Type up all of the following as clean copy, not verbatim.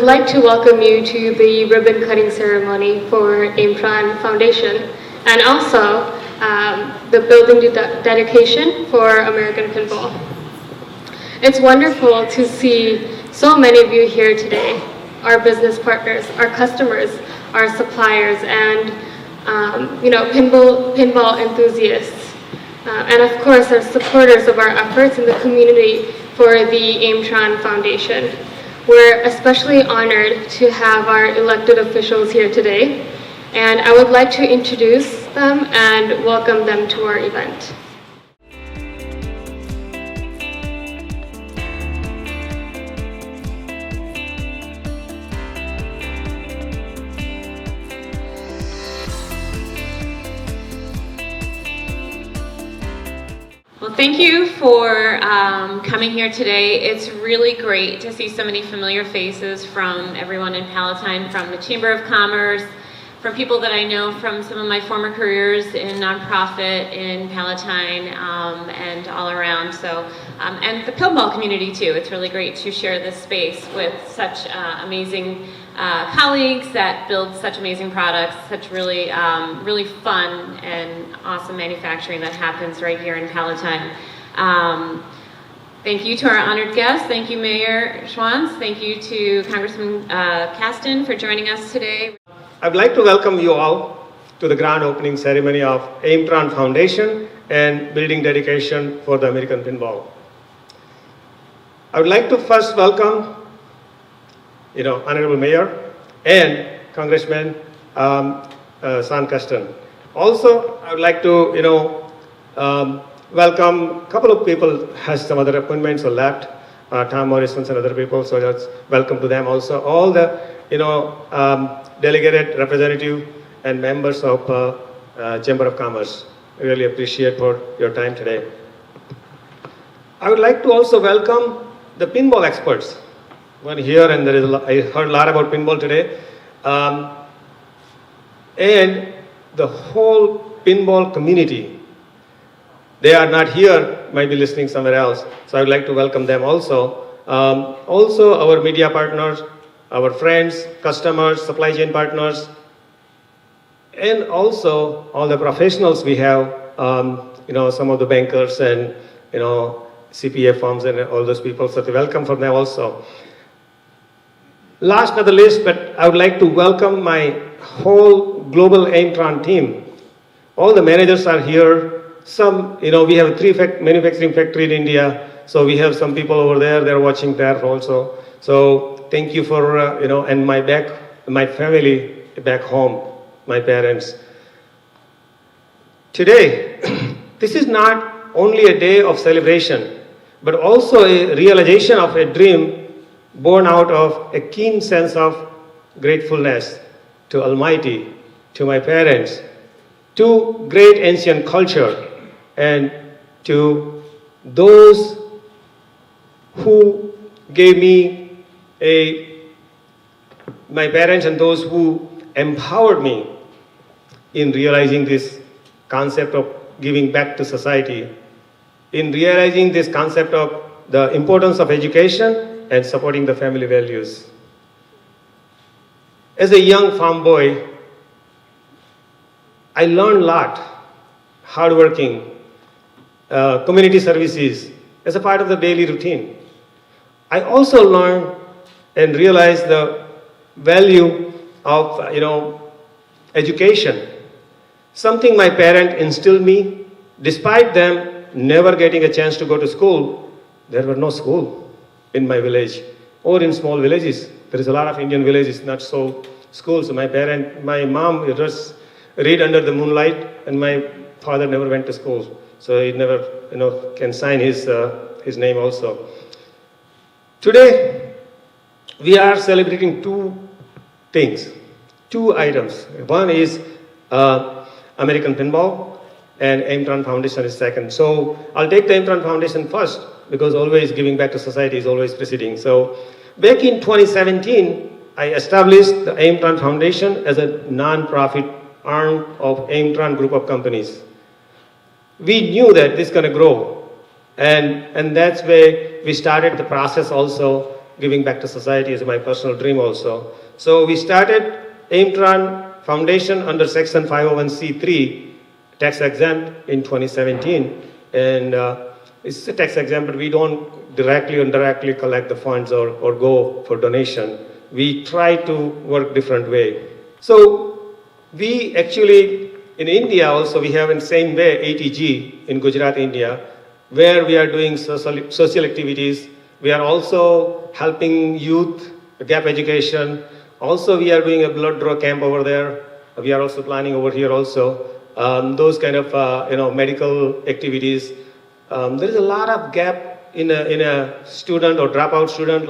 like to welcome you to the ribbon cutting ceremony for Aimtron Foundation and also the building dedication for American Pinball. It's wonderful to see so many of you here today, our business partners, our customers, our suppliers, and pinball enthusiasts, and of course our supporters of our efforts in the community for the Aimtron Foundation. We're especially honored to have our elected officials here today, and I would like to introduce them and welcome them to our event. Well, thank you for coming here today. It's really great to see so many familiar faces from everyone in Palatine, from the Chamber of Commerce, from people that I know from some of my former careers in nonprofit in Palatine and all around. So, and the pinball community too. It's really great to share this space with such amazing colleagues that build such amazing products, such really, really fun and awesome manufacturing that happens right here in Palatine. Thank you to our honored guests. Thank you, Mayor Schwanz. Thank you to Congressman Kasten for joining us today. I'd like to welcome you all to the grand opening ceremony of Aimtron Foundation and building dedication for the American Pinball. I would like to first welcome Honorable Mayor and Congressman San Kasten. Also, I would like to welcome a couple of people has some other appointments or left, Tom Morrison and other people, so that's welcome to them also. All the delegated representative and members of Chamber of Commerce. I really appreciate for your time today. I would like to also welcome the pinball experts. One here, and I heard a lot about pinball today. And the whole pinball community. They are not here, might be listening somewhere else. So I would like to welcome them also. Also our media partners, our friends, customers, supply chain partners, and also all the professionals we have, some of the bankers and, CPA firms and all those people, so welcome for them also. Last but not the least, but I would like to welcome my whole global Aimtron team. All the managers are here. Some, we have a 3 manufacturing factory in India, so we have some people over there, they're watching there also. So thank you for, and my family back home, my parents. Today, this is not only a day of celebration, but also a realization of a dream born out of a keen sense of gratefulness to Almighty, to my parents, to great ancient culture, and to those who gave me my parents and those who empowered me in realizing this concept of giving back to society, in realizing this concept of the importance of education and supporting the family values. As a young farm boy, I learned a lot, hardworking, community services as a part of the daily routine. I also learned and realized the value of, education. Something my parents instilled me, despite them never getting a chance to go to school. There were no school in my village or in small villages. There is a lot of Indian villages, not so schools. So my mom just read under the moonlight, and my father never went to school. So he never, can sign his name also. Today, we are celebrating 2 things, 2 items. One is American Pinball, and Aimtron Foundation is second. So I'll take the Aimtron Foundation first, because always giving back to society is always preceding. So back in 2017, I established the Aimtron Foundation as a non-profit arm of Aimtron group of companies. We knew that this is going to grow, and that's where we started the process also giving back to society is my personal dream also. So we started Aimtron Foundation under Section 501c3, tax exempt in 2017. And it's a tax exempt, but we don't directly or indirectly collect the funds or go for donation. We try to work different way. So we actually, in India also, we have in same way ATG in Gujarat, India, where we are doing social activities. We are also helping youth, gap education. Also, we are doing a blood draw camp over there. We are also planning over here also. Those kind of medical activities. There is a lot of gap in a student or dropout student,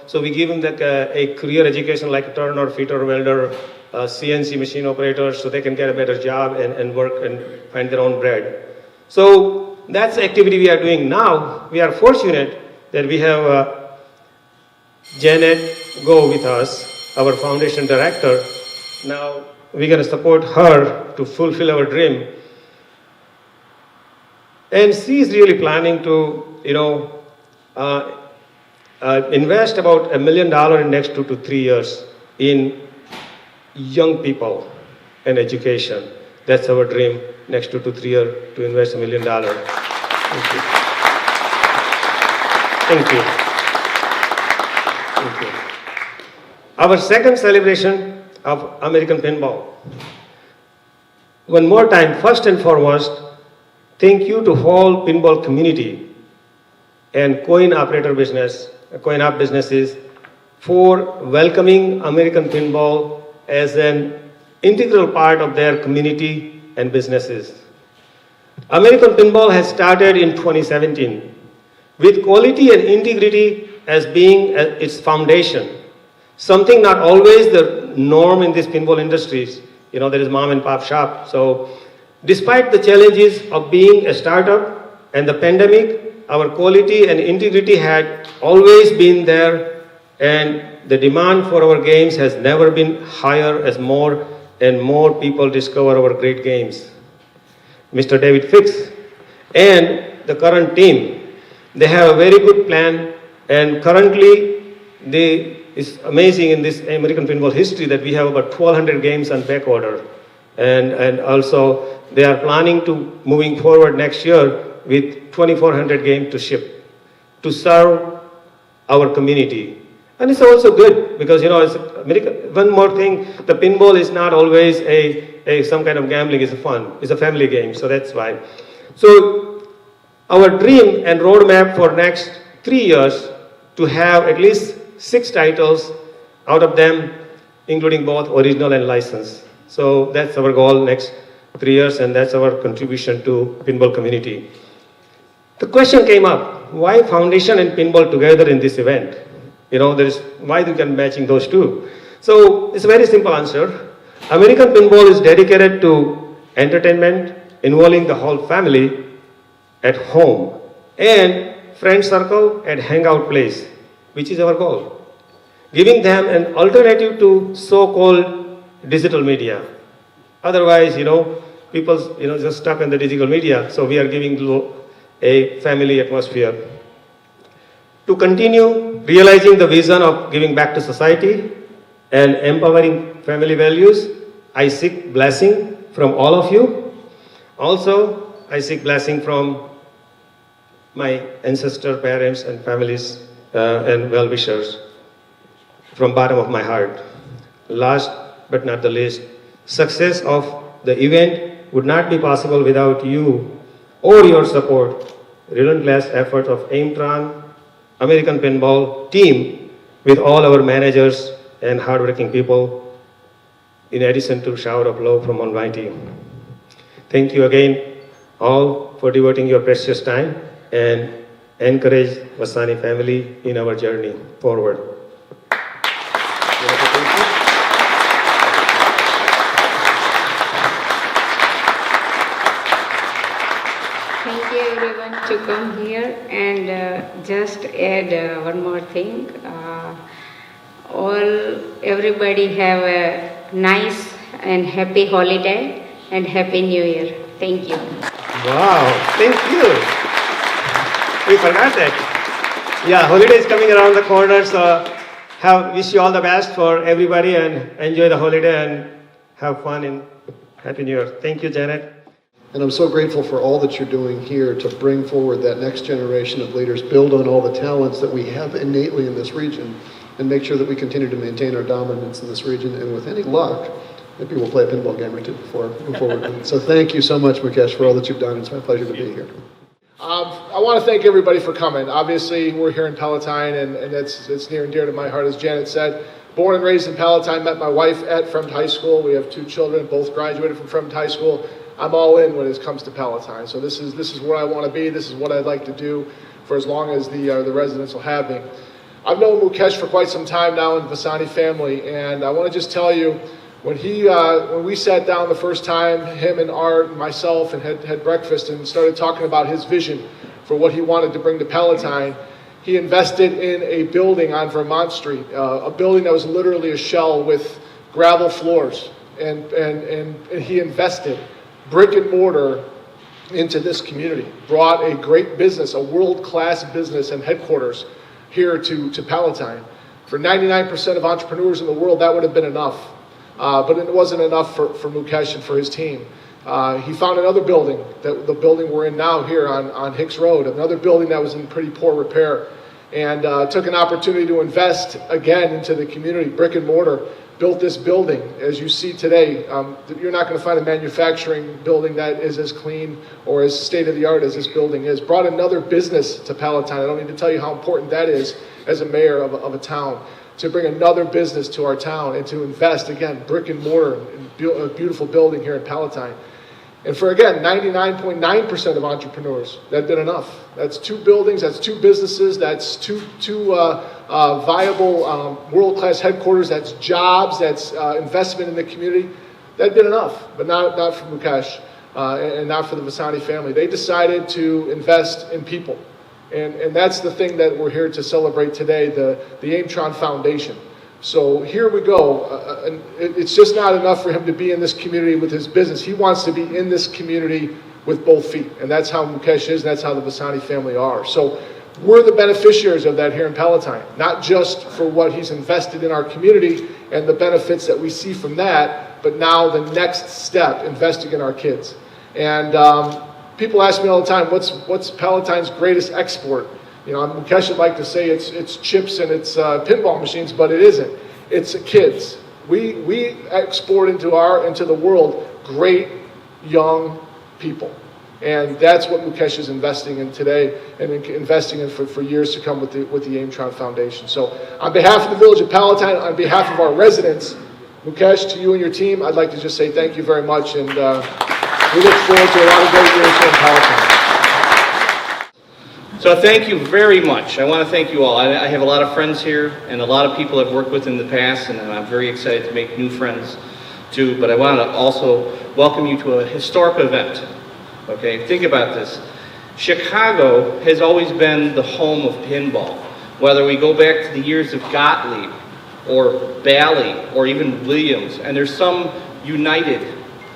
so we give them a career education like a turner, fitter, welder, CNC machine operator, so they can get a better job and work and find their own bread. So that's the activity we are doing now. We are fortunate that we have Janet Go with us, our foundation director. Now we're going to support her to fulfill our dream. And she is really planning to, invest about $1 million in next 2 to 3 years in young people and education. That's our dream, next 2 to 3 years, to invest $1 million. Thank you. Thank you. Thank you. Our second celebration of American Pinball. One more time, first and foremost, thank you to whole pinball community and coin-op businesses for welcoming American Pinball as an integral part of their community and businesses. American Pinball has started in 2017 with quality and integrity as being its foundation, something not always the norm in these pinball industries. There is mom and pop shop. So despite the challenges of being a startup and the pandemic, our quality and integrity had always been there, and the demand for our games has never been higher as more and more people discover our great games. Mr. David Hicks and the current team, they have a very good plan, and currently it's amazing in this American Pinball history that we have about 1,200 games on back order. And also they are planning to moving forward next year with 2,400 games to ship to serve our community. And it's also good because it's American. One more thing, the pinball is not always some kind of gambling. It's fun. It's a family game, so that's why. So our dream and roadmap for next 3 years to have at least 6 titles, out of them including both original and license. So that's our goal next 3 years, and that's our contribution to pinball community. The question came up, why foundation and pinball together in this event? Why we can matching those two? So it's a very simple answer. American Pinball is dedicated to entertainment involving the whole family at home and friend circle and hangout place, which is our goal. Giving them an alternative to so-called digital media. Otherwise, people, just stuck in the digital media. So we are giving a family atmosphere. To continue realizing the vision of giving back to society and empowering family values, I seek blessing from all of you. Also, I seek blessing from my ancestor, parents, and families and well-wishers from bottom of my heart. Last but not the least, success of the event would not be possible without you or your support. Relentless effort of Aimtron American Pinball team with all our managers and hardworking people, in addition to shower of love from Almighty. Thank you again all for devoting your precious time and encourage Vasani family in our journey forward. Thank you everyone to come here, and just add one more thing. Everybody have a nice and happy holiday and happy New Year. Thank you. Wow, thank you. We forgot that. Yeah, holiday is coming around the corner, so wish you all the best for everybody and enjoy the holiday and have fun in Happy New Year. Thank you, Janet. And I'm so grateful for all that you're doing here to bring forward that next generation of leaders, build on all the talents that we have innately in this region, and make sure that we continue to maintain our dominance in this region. And with any luck, maybe we'll play a pinball game or two before forward. So thank you so much, Mukesh, for all that you've done. It's my pleasure to be here. I want to thank everybody for coming. Obviously, we're here in Palatine, and it's near and dear to my heart, as Janet said. Born and raised in Palatine, met my wife at Fremd High School. We have 2 children, both graduated from Fremd High School. I'm all in when it comes to Palatine. So this is where I want to be. This is what I'd like to do for as long as the residents will have me. I've known Mukesh for quite some time now in the Vasani family, and I want to just tell you, when we sat down the first time, him and Art and myself, and had breakfast and started talking about his vision for what he wanted to bring to Palatine, he invested in a building on Vermont Street, a building that was literally a shell with gravel floors, and he invested brick and mortar into this community, brought a great business, a world-class business and headquarters here to Palatine. For 99% of entrepreneurs in the world, that would have been enough. But it wasn't enough for Mukesh and for his team. He found another building, the building we're in now here on Hicks Road, another building that was in pretty poor repair, and took an opportunity to invest again into the community, brick and mortar, built this building. As you see today, you're not going to find a manufacturing building that is as clean or as state-of-the-art as this building is. Brought another business to Palatine. I don't need to tell you how important that is as a mayor of a town, to bring another business to our town and to invest, again, brick and mortar, in a beautiful building here in Palatine. And for, again, 99.9% of entrepreneurs, that did enough. That's 2 buildings, that's 2 businesses, that's two viable world-class headquarters, that's jobs, that's investment in the community. That did enough, but not for Mukesh and not for the Vasani family. They decided to invest in people. And that's the thing that we're here to celebrate today, the Aimtron Foundation. So here we go. It's just not enough for him to be in this community with his business. He wants to be in this community with both feet. And that's how Mukesh is, and that's how the Vasani family are. So we're the beneficiaries of that here in Palatine, not just for what he's invested in our community and the benefits that we see from that, but now the next step, investing in our kids. And people ask me all the time, what's Palatine's greatest export? You know, Mukesh would like to say it's chips and it's pinball machines, but it isn't. It's kids. We export into the world great young people, and that's what Mukesh is investing in today, and investing in for years to come with the Aimtron Foundation. So, on behalf of the Village of Palatine, on behalf of our residents, Mukesh, to you and your team, I'd like to just say thank you very much, and we look forward to a lot of great years here in Palatine. So thank you very much. I want to thank you all. I have a lot of friends here and a lot of people I've worked with in the past, and I'm very excited to make new friends too. But I want to also welcome you to a historic event. Okay, think about this. Chicago has always been the home of pinball. Whether we go back to the years of Gottlieb or Bally or even Williams, and there's some United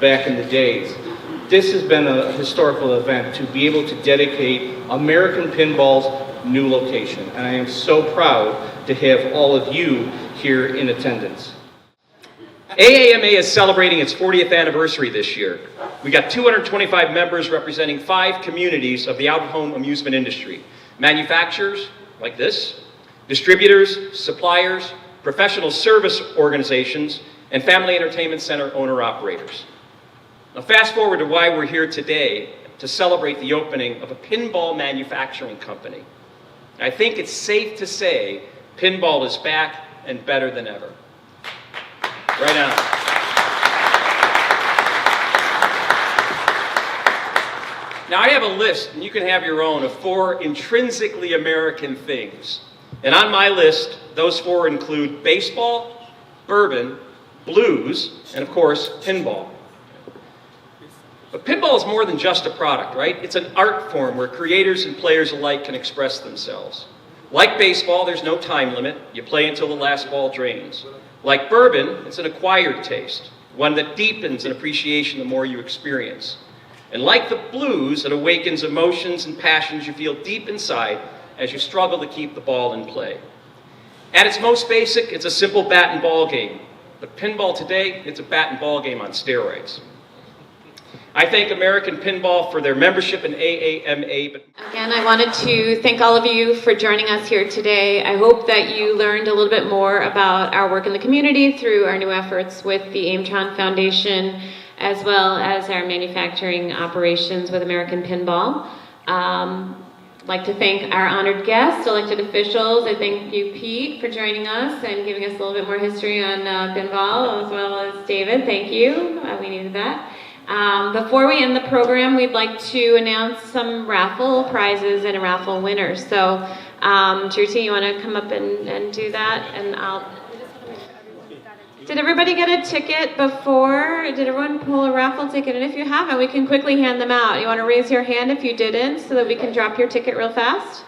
back in the days. This has been a historical event to be able to dedicate American Pinball's new location. And I am so proud to have all of you here in attendance. AAMA is celebrating its 40th anniversary this year. We got 225 members representing 5 communities of the out-of-home amusement industry. Manufacturers, like this, distributors, suppliers, professional service organizations, and family entertainment center owner-operators. Now fast forward to why we're here today to celebrate the opening of a pinball manufacturing company. I think it's safe to say pinball is back and better than ever. Right on. Now I have a list, and you can have your own, of 4 intrinsically American things. And on my list, those 4 include baseball, bourbon, blues, and of course, pinball. But pinball is more than just a product, right? It's an art form where creators and players alike can express themselves. Like baseball, there's no time limit. You play until the last ball drains. Like bourbon, it's an acquired taste, one that deepens in appreciation the more you experience. And like the blues, it awakens emotions and passions you feel deep inside as you struggle to keep the ball in play. At its most basic, it's a simple bat and ball game. But pinball today, it's a bat and ball game on steroids. I thank American Pinball for their membership in AAMA. Again, I wanted to thank all of you for joining us here today. I hope that you learned a little bit more about our work in the community through our new efforts with the Aimtron Foundation, as well as our manufacturing operations with American Pinball. I'd like to thank our honored guests, elected officials. I thank you, Pete, for joining us and giving us a little bit more history on pinball, as well as David. Thank you. We needed that. Before we end the program, we'd like to announce some raffle prizes and a raffle winner. So, Jyoti, you want to come up and do that? And Did everybody get a ticket before? Did everyone pull a raffle ticket? And if you haven't, we can quickly hand them out. You want to raise your hand if you didn't, so that we can drop your ticket real fast?